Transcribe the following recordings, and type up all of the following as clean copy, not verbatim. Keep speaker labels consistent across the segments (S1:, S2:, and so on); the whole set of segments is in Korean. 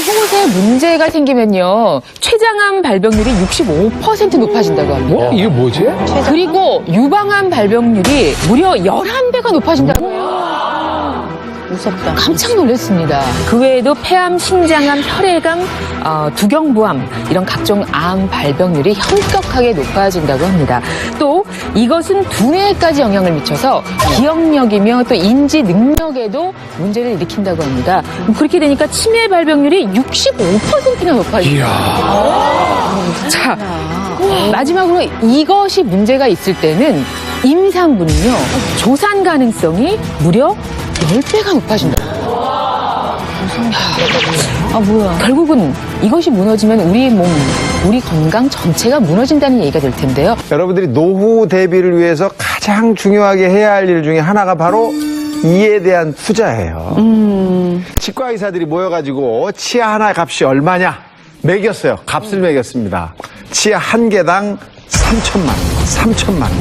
S1: 이곳에 문제가 생기면요. 췌장암 발병률이 65% 높아진다고 합니다.
S2: 이게 뭐지?
S1: 그리고 유방암 발병률이 무려 11배가 높아진다고 해요.
S3: 무섭다.
S1: 깜짝 놀랐습니다. 그 외에도 폐암, 신장암, 혈액암, 두경부암 이런 각종 암 발병률이 현격하게 높아진다고 합니다. 또 이것은 두뇌에까지 영향을 미쳐서 기억력이며 또 인지 능력에도 문제를 일으킨다고 합니다. 그렇게 되니까 치매 발병률이 65%나 높아집니다. 자, 마지막으로 이것이 문제가 있을 때는 임산부는요, 조산 가능성이 무려 10배가 높아진다.
S3: 뭐야.
S1: 결국은 이것이 무너지면 우리 몸, 우리 건강 전체가 무너진다는 얘기가 될 텐데요.
S4: 여러분들이 노후 대비를 위해서 가장 중요하게 해야 할 일 중에 하나가 바로 이에 대한 투자예요. 치과 의사들이 모여가지고 치아 하나 값이 얼마냐 매겼어요. 값을 매겼습니다. 치아 한 개당 3천만 원.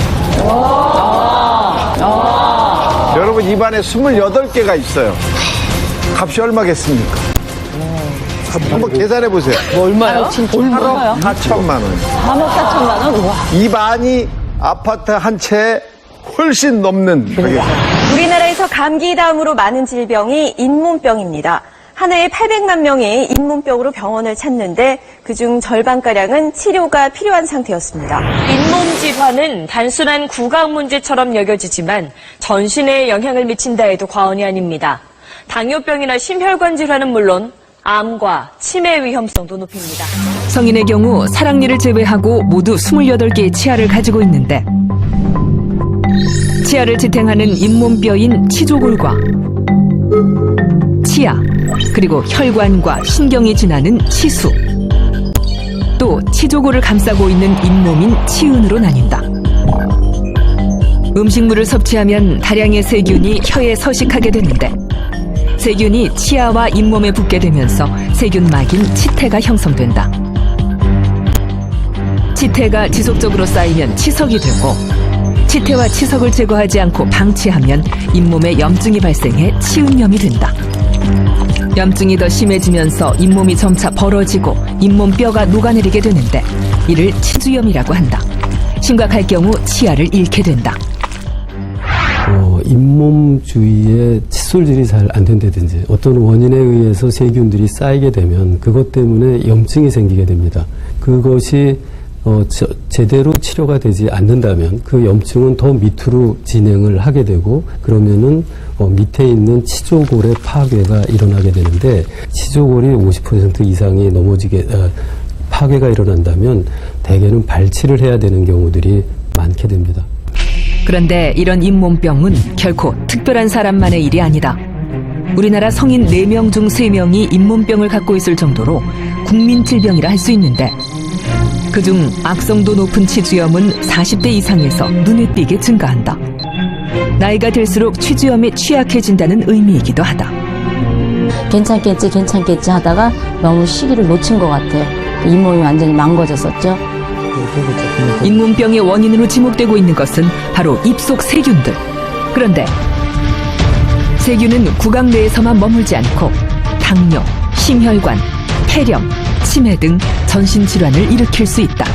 S4: 여러분 입안에 28개가 있어요. 값이 얼마겠습니까? 한번 계산해 보세요.
S1: 얼마요?
S4: 얼마요? 4천만 원.
S3: 3억 4천만 원? 우와.
S4: 입안이 아파트 한 채에 훨씬 넘는 가격.
S5: 우리나라에서 감기 다음으로 많은 질병이 잇몸병입니다. 한 해에 800만 명이 잇몸병으로 병원을 찾는데 그중 절반가량은 치료가 필요한 상태였습니다.
S6: 잇몸 질환은 단순한 구강 문제처럼 여겨지지만 전신에 영향을 미친다 해도 과언이 아닙니다. 당뇨병이나 심혈관 질환은 물론 암과 치매 위험성도 높입니다.
S7: 성인의 경우 사랑니를 제외하고 모두 28개의 치아를 가지고 있는데 치아를 지탱하는 잇몸뼈인 치조골과 치아, 그리고 혈관과 신경이 지나는 치수, 또 치조골을 감싸고 있는 잇몸인 치은으로 나뉜다. 음식물을 섭취하면 다량의 세균이 혀에 서식하게 되는데 세균이 치아와 잇몸에 붙게 되면서 세균막인 치태가 형성된다. 치태가 지속적으로 쌓이면 치석이 되고 치태와 치석을 제거하지 않고 방치하면 잇몸에 염증이 발생해 치은염이 된다. 염증이 더 심해지면서 잇몸이 점차 벌어지고 잇몸뼈가 녹아내리게 되는데 이를 치주염이라고 한다. 심각할 경우 치아를 잃게 된다.
S8: 잇몸 주위에 칫솔질이 잘 안 된다든지 어떤 원인에 의해서 세균들이 쌓이게 되면 그것 때문에 염증이 생기게 됩니다. 그것이 제대로 치료가 되지 않는다면 그 염증은 더 밑으로 진행을 하게 되고 그러면은 밑에 있는 치조골의 파괴가 일어나게 되는데 치조골이 50% 이상이 파괴가 일어난다면 대개는 발치를 해야 되는 경우들이 많게 됩니다.
S7: 그런데 이런 잇몸병은 결코 특별한 사람만의 일이 아니다. 우리나라 성인 4명 중 3명이 잇몸병을 갖고 있을 정도로 국민질병이라 할 수 있는데 그중 악성도 높은 치주염은 40대 이상에서 눈에 띄게 증가한다. 나이가 들수록 치주염에 취약해진다는 의미이기도 하다.
S3: 괜찮겠지 하다가 너무 시기를 놓친 것 같아요. 잇몸이 완전히 망가졌었죠.
S7: 잇몸병의 원인으로 지목되고 있는 것은 바로 입속 세균들. 그런데 세균은 구강 내에서만 머물지 않고 당뇨, 심혈관, 폐렴, 치매 등 전신 질환을 일으킬 수 있다.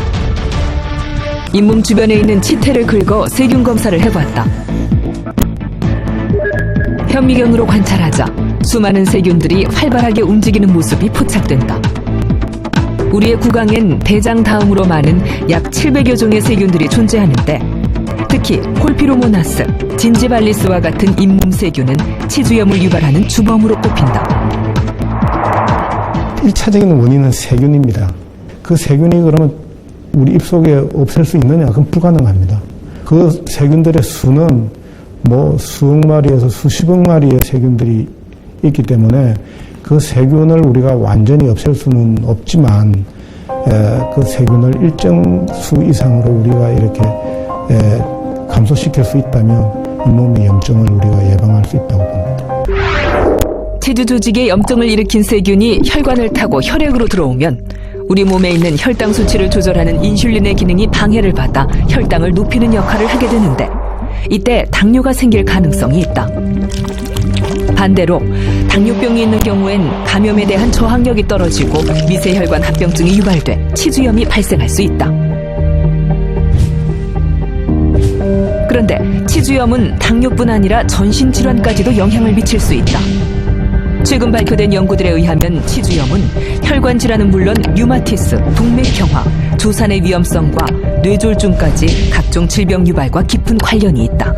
S7: 잇몸 주변에 있는 치태를 긁어 세균 검사를 해봤다. 현미경으로 관찰하자 수많은 세균들이 활발하게 움직이는 모습이 포착된다. 우리의 구강엔 대장 다음으로 많은 약 700여 종의 세균들이 존재하는데 특히 홀피로모나스, 진지발리스와 같은 잇몸 세균은 치주염을 유발하는 주범으로 꼽힌다.
S9: 1차적인 원인은 세균입니다. 그 세균이 그러면 우리 입속에 없앨 수 있느냐? 그건 불가능합니다. 그 세균들의 수는 수억 마리에서 수십억 마리의 세균들이 있기 때문에 그 세균을 우리가 완전히 없앨 수는 없지만 그 세균을 일정 수 이상으로 우리가 이렇게 감소시킬 수 있다면 잇몸의 염증을 우리가 예방할 수 있다고 봅니다.
S7: 치주 조직에 염증을 일으킨 세균이 혈관을 타고 혈액으로 들어오면 우리 몸에 있는 혈당 수치를 조절하는 인슐린의 기능이 방해를 받아 혈당을 높이는 역할을 하게 되는데 이때 당뇨가 생길 가능성이 있다. 반대로 당뇨병이 있는 경우엔 감염에 대한 저항력이 떨어지고 미세혈관 합병증이 유발돼 치주염이 발생할 수 있다. 그런데 치주염은 당뇨뿐 아니라 전신 질환까지도 영향을 미칠 수 있다. 최근 발표된 연구들에 의하면 치주염은 혈관 질환은 물론 류마티스, 동맥경화, 조산의 위험성과 뇌졸중까지 각종 질병 유발과 깊은 관련이 있다.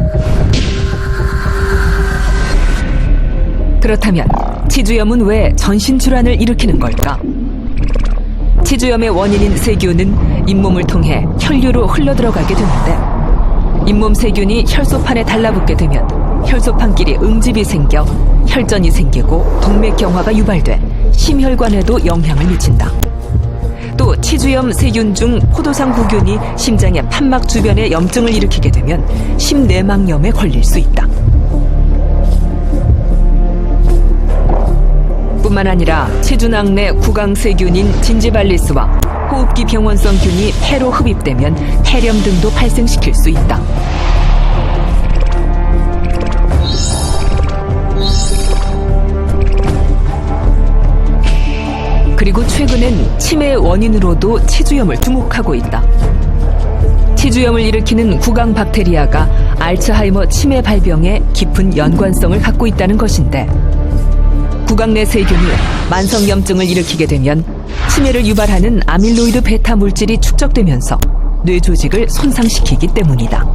S7: 그렇다면 치주염은 왜 전신 질환을 일으키는 걸까? 치주염의 원인인 세균은 잇몸을 통해 혈류로 흘러들어가게 되는데 잇몸 세균이 혈소판에 달라붙게 되면 혈소판끼리 응집이 생겨 혈전이 생기고 동맥경화가 유발돼 심혈관에도 영향을 미친다. 또 치주염 세균 중 포도상 구균이 심장의 판막 주변에 염증을 일으키게 되면 심내막염에 걸릴 수 있다. 뿐만 아니라 치주낭 내 구강세균인 진지발리스와 호흡기 병원성균이 폐로 흡입되면 폐렴 등도 발생시킬 수 있다. 그리고 최근엔 치매의 원인으로도 치주염을 주목하고 있다. 치주염을 일으키는 구강 박테리아가 알츠하이머 치매 발병에 깊은 연관성을 갖고 있다는 것인데 구강 내 세균이 만성염증을 일으키게 되면 치매를 유발하는 아밀로이드 베타 물질이 축적되면서 뇌 조직을 손상시키기 때문이다.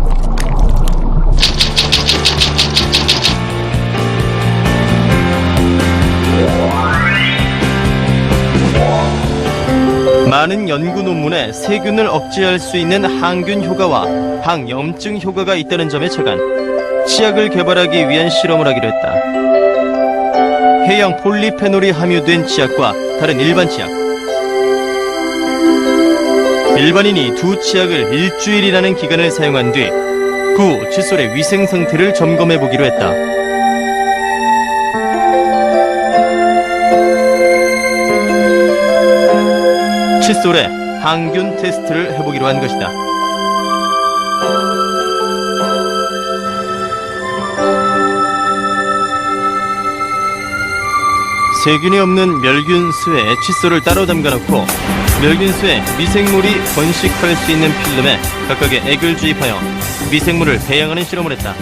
S2: 많은 연구 논문에 세균을 억제할 수 있는 항균 효과와 방염증 효과가 있다는 점에 착안, 치약을 개발하기 위한 실험을 하기로 했다. 해양 폴리페놀이 함유된 치약과 다른 일반 치약. 일반인이 두 치약을 일주일이라는 기간을 사용한 뒤 그 후 칫솔의 위생 상태를 점검해 보기로 했다. 칫솔에 항균 테스트를 해보기로 한 것이다. 세균이 없는 멸균수에 칫솔을 따로 담가놓고 멸균수에 미생물이 번식할 수 있는 필름에 각각의 액을 주입하여 미생물을 배양하는 실험을 했다.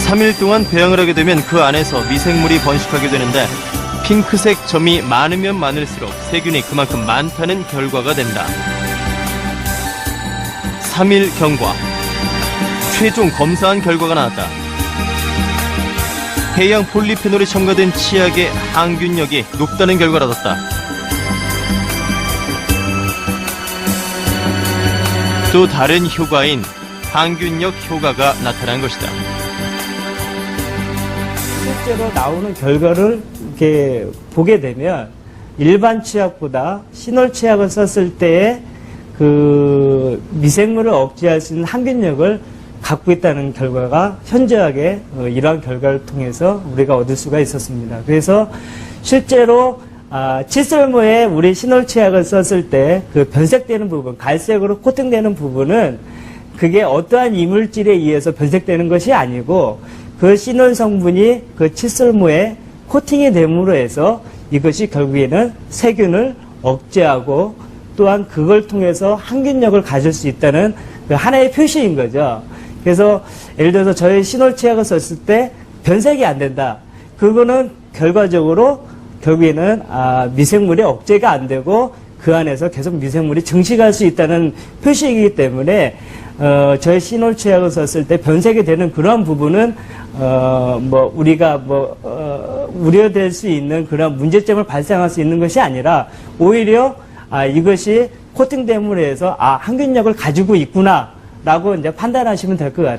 S2: 3일 동안 배양을 하게 되면 그 안에서 미생물이 번식하게 되는데 핑크색 점이 많으면 많을수록 세균이 그만큼 많다는 결과가 된다. 3일 경과. 최종 검사한 결과가 나왔다. 해양 폴리페놀이 첨가된 치약의 항균력이 높다는 결과를 얻었다. 또 다른 효과인 항균력 효과가 나타난 것이다.
S10: 실제로 나오는 결과를 이렇게 보게 되면 일반 치약보다 시놀 치약을 썼을 때의 그 미생물을 억제할 수 있는 항균력을 갖고 있다는 결과가 현저하게 이러한 결과를 통해서 우리가 얻을 수가 있었습니다. 그래서 실제로 칫솔모에 우리 시놀 치약을 썼을 때 그 변색되는 부분, 갈색으로 코팅되는 부분은 그게 어떠한 이물질에 의해서 변색되는 것이 아니고 그 시놀 성분이 그 칫솔모에 코팅이 됨으로 해서 이것이 결국에는 세균을 억제하고 또한 그걸 통해서 항균력을 가질 수 있다는 그 하나의 표시인 거죠. 그래서 예를 들어서 저희 시놀 치약을 썼을 때 변색이 안 된다. 그거는 결과적으로 결국에는 미생물의 억제가 안 되고 그 안에서 계속 미생물이 증식할 수 있다는 표시이기 때문에 저희 시놀 치약을 썼을 때 변색이 되는 그러한 부분은 우리가 우려될 수 있는 그런 문제점을 발생할 수 있는 것이 아니라 오히려 이것이 코팅됨으로 해서 항균력을 가지고 있구나라고 이제 판단하시면 될 것 같아요.